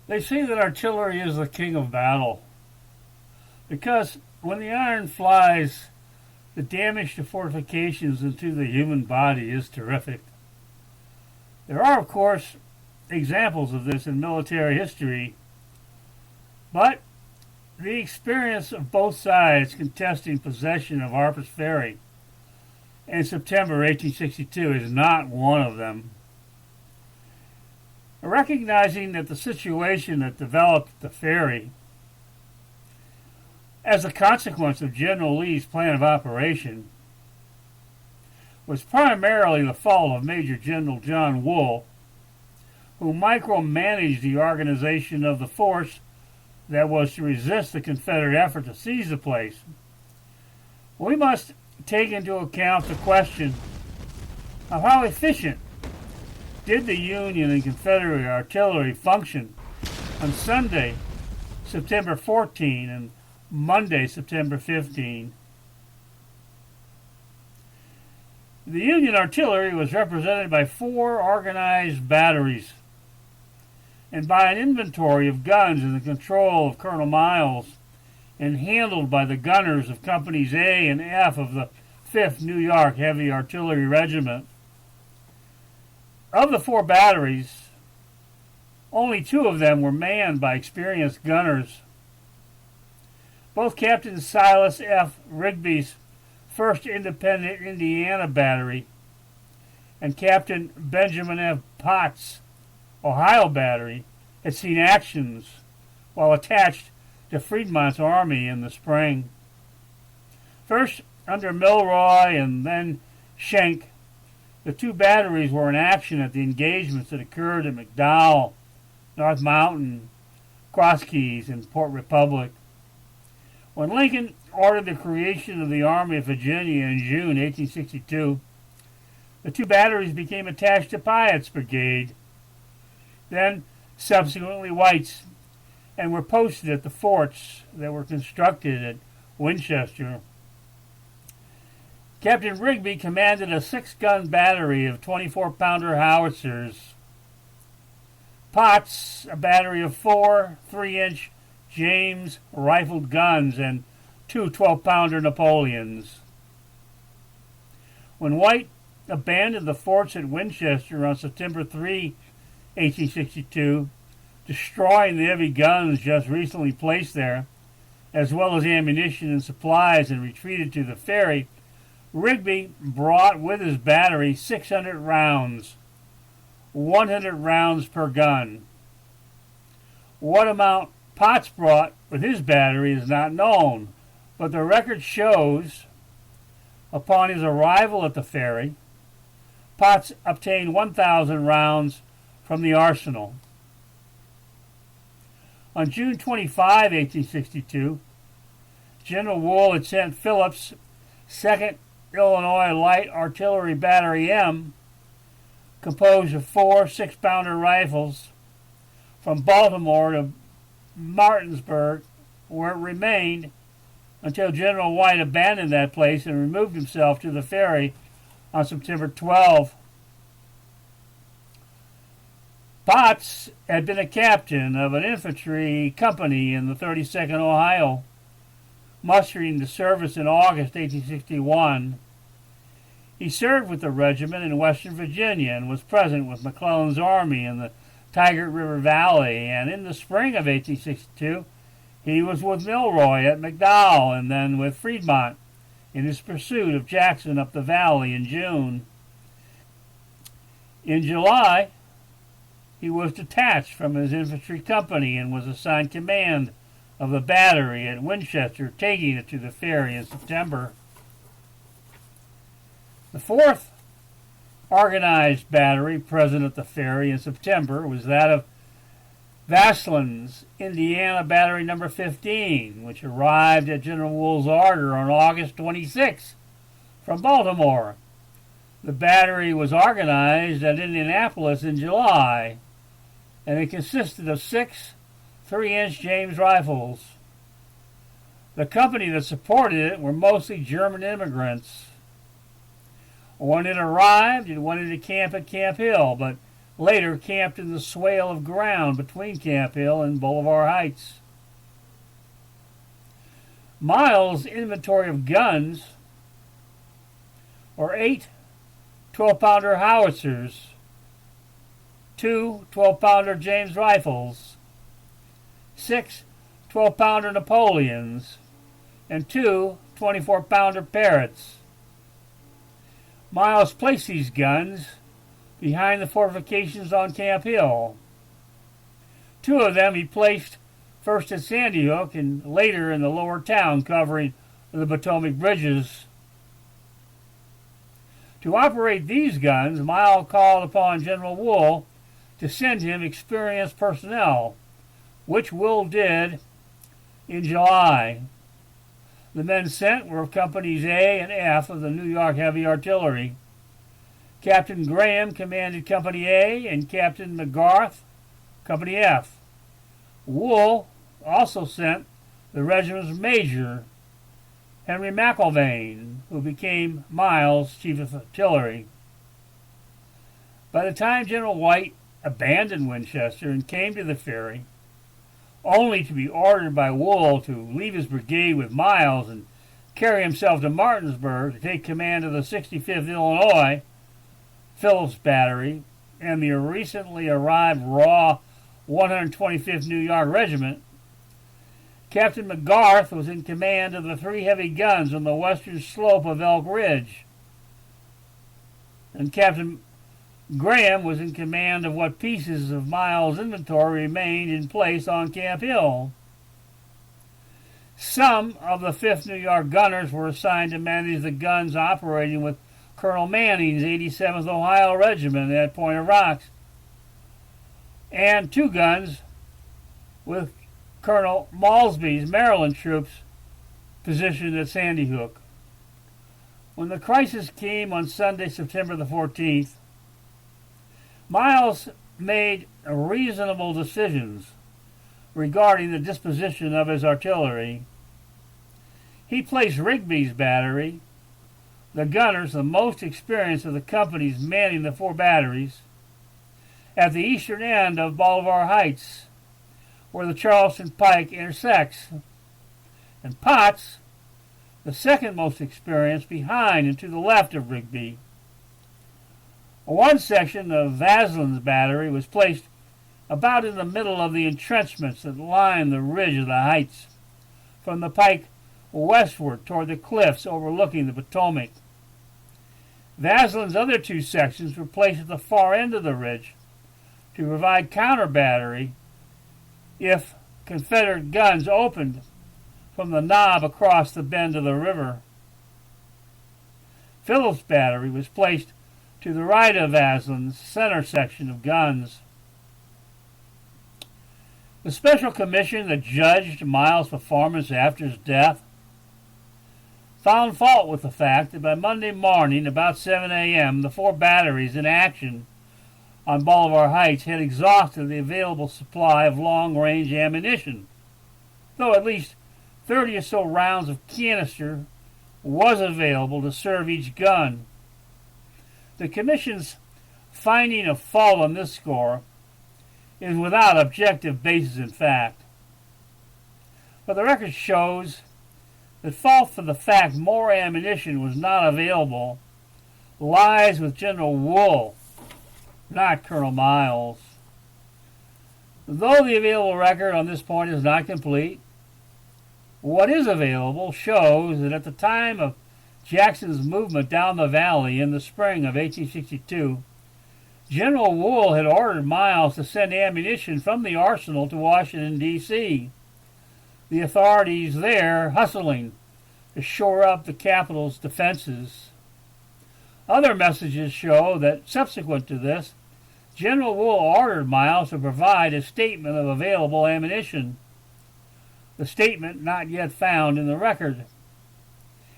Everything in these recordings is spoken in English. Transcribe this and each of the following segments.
They say that artillery is the king of battle because when the iron flies, the damage to fortifications and to the human body is terrific. There are, of course, examples of this in military history, but the experience of both sides contesting possession of Harper's Ferry in September 1862 is not one of them. Recognizing that the situation that developed at the ferry as a consequence of General Lee's plan of operation was primarily the fault of Major General John Wool, who micromanaged the organization of the force that was to resist the Confederate effort to seize the place, we must take into account the question of how efficient did the Union and Confederate artillery function on Sunday, September 14, and Monday, September 15. The Union artillery was represented by 4 organized batteries and by an inventory of guns in the control of Colonel Miles and handled by the gunners of Companies A and F of the 5th New York Heavy Artillery Regiment. Of the 4 batteries, only 2 of them were manned by experienced gunners. Both Captain Silas F. Rigby's 1st Independent Indiana Battery and Captain Benjamin F. Potts' Ohio Battery had seen actions while attached to Fremont's army in the spring. First, under Milroy and then Schenck, the 2 batteries were in action at the engagements that occurred at McDowell, North Mountain, Cross Keys, and Port Republic. When Lincoln ordered the creation of the Army of Virginia in June 1862, the 2 batteries became attached to Piatt's brigade, then subsequently White's, and were posted at the forts that were constructed at Winchester. Captain Rigby commanded a 6-gun battery of 24-pounder howitzers. Potts, a battery of 4 3-inch James rifled guns, and 2 12-pounder Napoleons. When White abandoned the forts at Winchester on September 3, 1862, destroying the heavy guns just recently placed there, as well as ammunition and supplies, and retreated to the ferry, Rigby brought with his battery 600 rounds, 100 rounds per gun. What amount Potts brought with his battery is not known, but the record shows upon his arrival at the ferry, Potts obtained 1,000 rounds from the arsenal. On June 25, 1862, General Wool had sent Phillips' 2nd Illinois Light Artillery Battery M, composed of 4 6-pounder rifles, from Baltimore to Martinsburg, where it remained until General White abandoned that place and removed himself to the ferry on September 12. Potts had been a captain of an infantry company in the 32nd Ohio, mustering to service in August 1861. He served with the regiment in Western Virginia and was present with McClellan's army in the Tigard River Valley, and in the spring of 1862 he was with Milroy at McDowell and then with Fremont in his pursuit of Jackson up the valley in June. In July, he was detached from his infantry company and was assigned command of the battery at Winchester, taking it to the ferry in September. The 4th organized battery present at the ferry in September was that of Vaslin's Indiana Battery No. 15, which arrived at General Wool's order on August 26 from Baltimore. The battery was organized at Indianapolis in July, and it consisted of 6 3-inch James rifles. The company that supported it were mostly German immigrants. When it arrived, it went into camp at Camp Hill, but later camped in the swale of ground between Camp Hill and Boulevard Heights. Miles' inventory of guns were 8 12-pounder howitzers, 2 12-pounder James rifles, 6 12-pounder Napoleons, and 2 24-pounder Parrots. Miles placed these guns behind the fortifications on Camp Hill. 2 of them he placed first at Sandy Hook and later in the lower town covering the Potomac bridges. To operate these guns, Miles called upon General Wool to send him experienced personnel, which Wool did in July. The men sent were Companies A and F of the New York Heavy Artillery. Captain Graham commanded Company A and Captain McGarth Company F. Wool also sent the regiment's major, Henry McIlvaine, who became Miles' chief of artillery. By the time General White abandoned Winchester and came to the Ferry, only to be ordered by Wool to leave his brigade with Miles and carry himself to Martinsburg to take command of the 65th Illinois, Phillips Battery, and the recently arrived raw 125th New York Regiment, Captain McGarth was in command of the 3 heavy guns on the western slope of Elk Ridge, and Captain Graham was in command of what pieces of Miles' inventory remained in place on Camp Hill. Some of the 5th New York gunners were assigned to manage the guns operating with Colonel Manning's 87th Ohio Regiment at Point of Rocks, and 2 guns with Colonel Malsby's Maryland troops positioned at Sandy Hook. When the crisis came on Sunday, September the 14th, Miles made reasonable decisions regarding the disposition of his artillery. He placed Rigby's battery, the gunners the most experienced of the companies manning the 4 batteries, at the eastern end of Boulevard Heights, where the Charleston Pike intersects, and Potts, the second most experienced, behind and to the left of Rigby. One section of Vaslin's battery was placed about in the middle of the entrenchments that line the ridge of the heights, from the pike westward toward the cliffs overlooking the Potomac. Vaslin's other 2 sections were placed at the far end of the ridge to provide counter battery if Confederate guns opened from the knob across the bend of the river. Phillips' battery was placed to the right of Vaslin's center section of guns. The special commission that judged Miles' performance after his death found fault with the fact that by Monday morning, about 7 a.m., the 4 batteries in action on Boulevard Heights had exhausted the available supply of long-range ammunition, though at least 30 or so rounds of canister was available to serve each gun. The Commission's finding of fault on this score is without objective basis in fact, but the record shows that fault for the fact more ammunition was not available lies with General Wool, not Colonel Miles. Though the available record on this point is not complete, what is available shows that at the time of Jackson's movement down the valley in the spring of 1862, General Wool had ordered Miles to send ammunition from the arsenal to Washington, D.C., the authorities there hustling to shore up the capital's defenses. Other messages show that subsequent to this, General Wool ordered Miles to provide a statement of available ammunition, the statement not yet found in the record,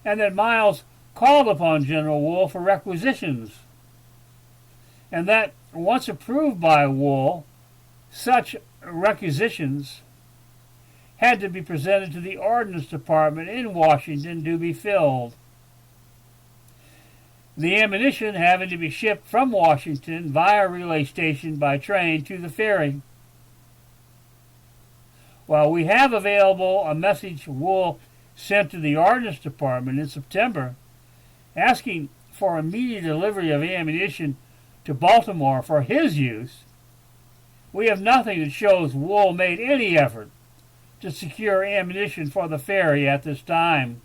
and that Miles called upon General Wool for requisitions, and that once approved by Wool, such requisitions had to be presented to the Ordnance Department in Washington to be filled. the ammunition having to be shipped from Washington via relay station by train to the ferry. While we have available a message Wool sent to the Ordnance Department in September asking for immediate delivery of ammunition to Baltimore for his use, we have nothing that shows Wool made any effort to secure ammunition for the ferry at this time.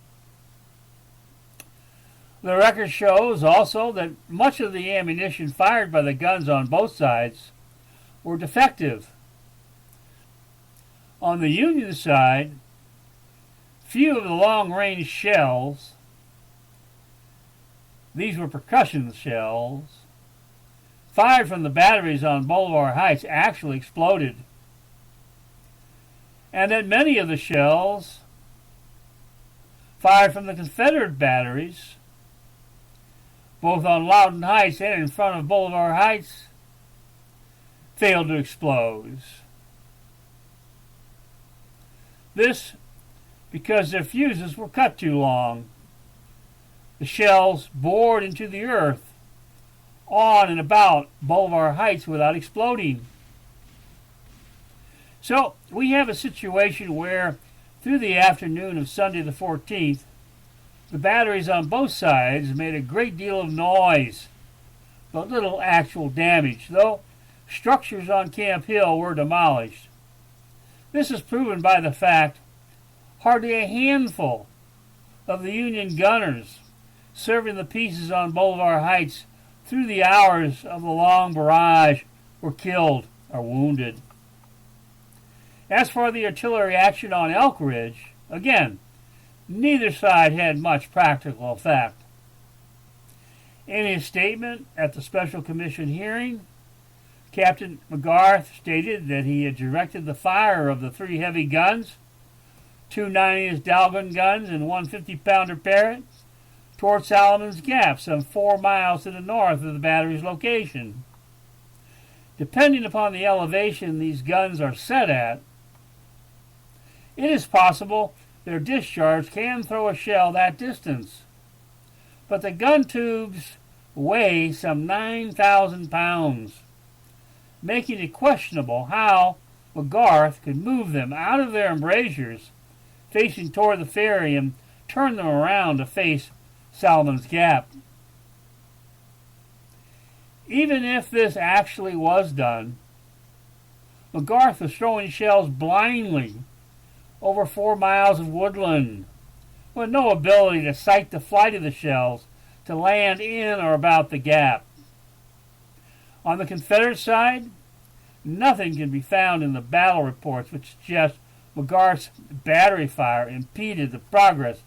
The record shows also that much of the ammunition fired by the guns on both sides were defective. On the Union side, few of the long-range shells, these were percussion shells, fired from the batteries on Bolivar Heights actually exploded, and that many of the shells fired from the Confederate batteries, both on Loudoun Heights and in front of Bolivar Heights, failed to explode. This because their fuses were cut too long. The shells bored into the earth on and about Bolivar Heights without exploding. So we have a situation where through the afternoon of Sunday the 14th, the batteries on both sides made a great deal of noise, but little actual damage, though structures on Camp Hill were demolished. This is proven by the fact hardly a handful of the Union gunners serving the pieces on Bolivar Heights through the hours of the long barrage were killed or wounded. As for the artillery action on Elk Ridge, again, neither side had much practical effect. In his statement at the Special Commission hearing, Captain McGarth stated that he had directed the fire of the 3 heavy guns, 2 9-inch Dahlgren guns and 1 50-pounder Parrott, toward Solomon's Gap, some 4 miles to the north of the battery's location. Depending upon the elevation these guns are set at, it is possible their discharge can throw a shell that distance. But the gun tubes weigh some 9,000 pounds, making it questionable how McGarth could move them out of their embrasures facing toward the ferry and turn them around to face Solomon's Gap. Even if this actually was done, McGarth was throwing shells blindly over 4 miles of woodland, with no ability to sight the flight of the shells to land in or about the gap. On the Confederate side, nothing can be found in the battle reports which suggest McGarth's battery fire impeded the progress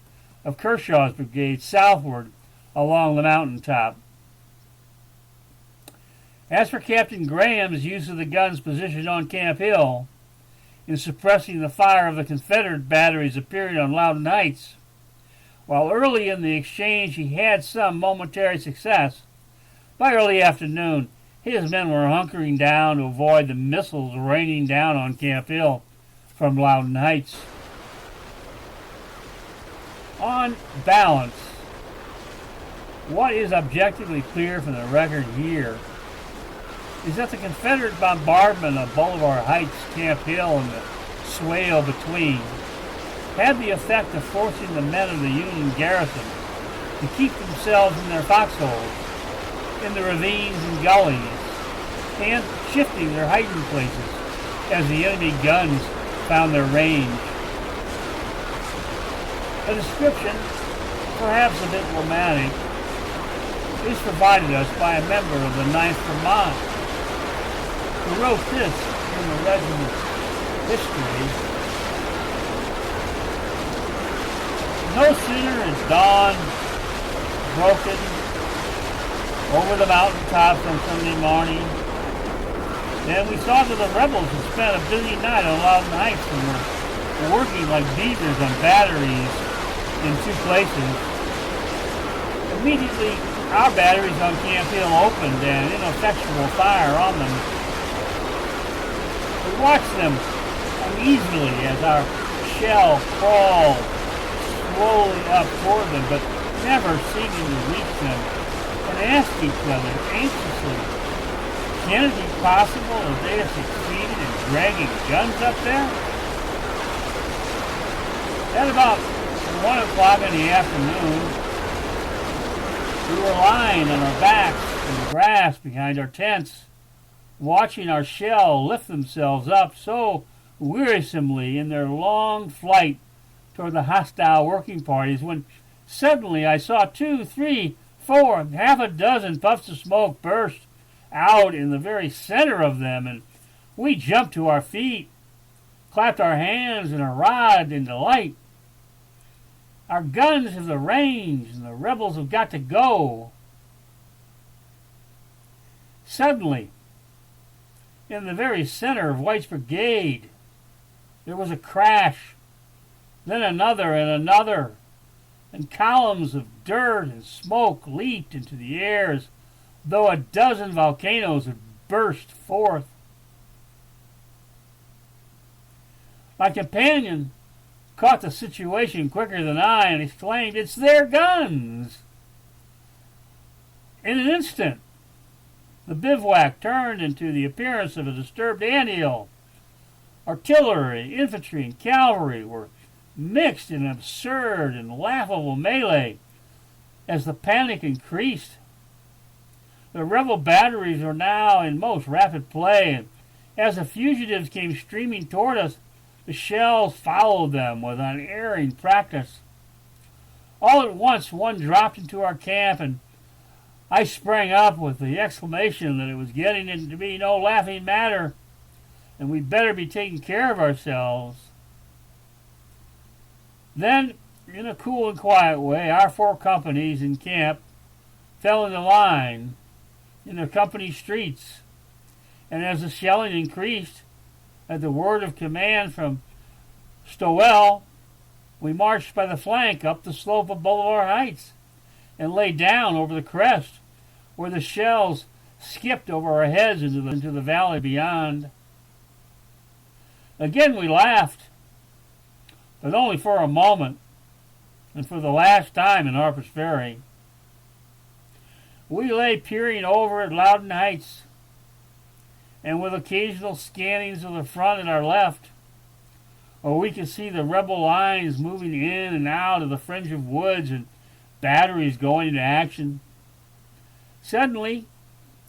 of Kershaw's brigade southward along the mountaintop. As for Captain Graham's use of the guns positioned on Camp Hill in suppressing the fire of the Confederate batteries appearing on Loudoun Heights, while early in the exchange he had some momentary success, by early afternoon his men were hunkering down to avoid the missiles raining down on Camp Hill from Loudoun Heights. On balance, what is objectively clear from the record here is that the Confederate bombardment of Bolivar Heights, Camp Hill, and the swale between had the effect of forcing the men of the Union garrison to keep themselves in their foxholes, in the ravines and gullies, and shifting their hiding places as the enemy guns found their range. A description, perhaps a bit romantic, is provided us by a member of the 9th Vermont, who wrote this in the regiment's history. No sooner is dawn broken over the mountaintops on Sunday morning than we saw that the rebels had spent a busy night on Loudoun Heights and were working like beavers on batteries in 2 places. Immediately, our batteries on Camp Hill opened an ineffectual fire on them. We watched them uneasily as our shell crawled slowly up toward them, but never seeming to reach them. asked each other anxiously, can it be possible that they have succeeded in dragging guns up there? At about 1 o'clock in the afternoon, we were lying on our backs in the grass behind our tents, watching our shell lift themselves up so wearisomely in their long flight toward the hostile working parties, when suddenly I saw 2, 3, 4, half a dozen puffs of smoke burst out in the very center of them, and we jumped to our feet, clapped our hands and our rod in delight. Our guns have the range, and the rebels have got to go. Suddenly, in the very center of White's brigade, there was a crash, then another and another, and columns of dirt and smoke leaped into the air as though a dozen volcanoes had burst forth. My companion caught the situation quicker than I and exclaimed, "It's their guns!" In an instant, the bivouac turned into the appearance of a disturbed anthill. Artillery, infantry, and cavalry were mixed in an absurd and laughable melee as the panic increased. The rebel batteries were now in most rapid play, and as the fugitives came streaming toward us, the shells followed them with unerring practice. All at once one dropped into our camp, and I sprang up with the exclamation that it was getting to be no laughing matter, and we'd better be taking care of ourselves. Then, in a cool and quiet way, our 4 companies in camp fell into line in their company streets, and as the shelling increased, at the word of command from Stowell, we marched by the flank up the slope of Bolivar Heights and lay down over the crest, where the shells skipped over our heads into the valley beyond. Again we laughed, but only for a moment, and for the last time in Harper's Ferry. We lay peering over at Loudon Heights, and with occasional scannings of the front and our left, where we could see the rebel lines moving in and out of the fringe of woods and batteries going into action. Suddenly,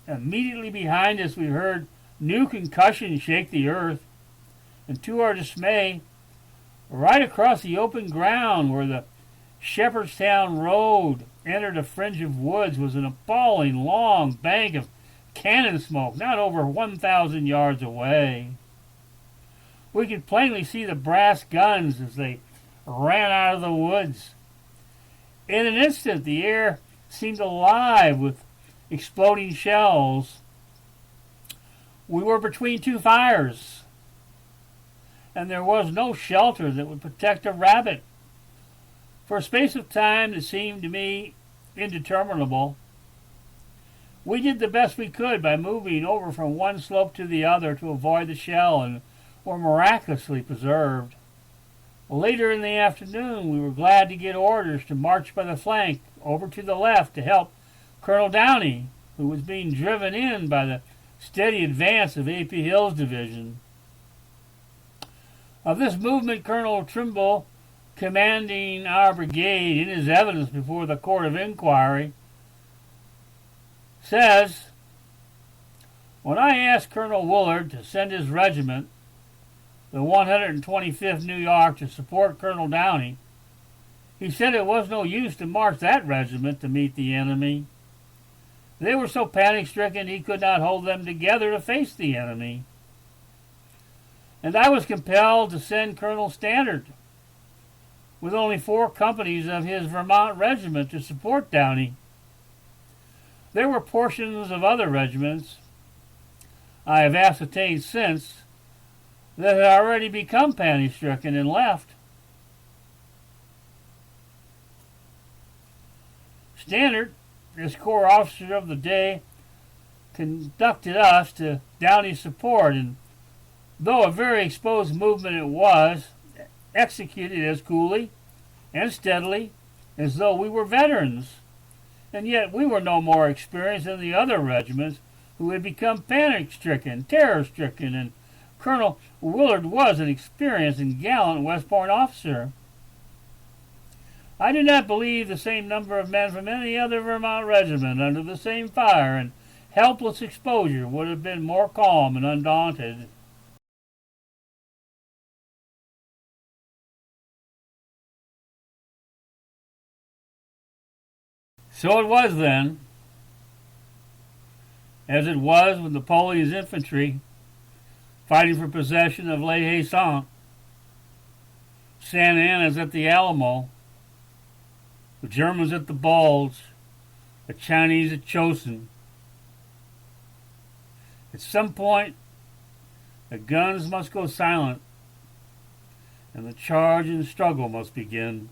immediately behind us, we heard new concussions shake the earth, and to our dismay, right across the open ground where the Shepherdstown Road entered a fringe of woods was an appalling long bank of cannon smoke, not over 1,000 yards away. We could plainly see the brass guns as they ran out of the woods. In an instant, the air seemed alive with exploding shells. We were between 2 fires, and there was no shelter that would protect a rabbit. For a space of time that seemed to me indeterminable, we did the best we could by moving over from one slope to the other to avoid the shell, and were miraculously preserved. Later in the afternoon, we were glad to get orders to march by the flank over to the left to help Colonel Downey, who was being driven in by the steady advance of A.P. Hill's division. Of this movement, Colonel Trimble, commanding our brigade, in his evidence before the Court of Inquiry, says, "When I asked Colonel Woolard to send his regiment, the 125th New York, to support Colonel Downey, he said it was no use to march that regiment to meet the enemy. They were so panic-stricken he could not hold them together to face the enemy. And I was compelled to send Colonel Stannard with only 4 companies of his Vermont regiment to support Downey. There were portions of other regiments, I have ascertained since, that had already become panic-stricken and left. Stannard, as corps officer of the day, conducted us to Downey's support, and though a very exposed movement it was, executed as coolly and steadily as though we were veterans, and yet we were no more experienced than the other regiments who had become panic-stricken, terror-stricken, and Colonel Willard was an experienced and gallant West Point officer. I do not believe the same number of men from any other Vermont regiment under the same fire and helpless exposure would have been more calm and undaunted. So it was then, as it was with Napoleon's infantry fighting for possession of Le Haisant, Santa Anna's at the Alamo, the Germans at the Bulge, the Chinese at Chosin. At some point, the guns must go silent, and the charge and struggle must begin.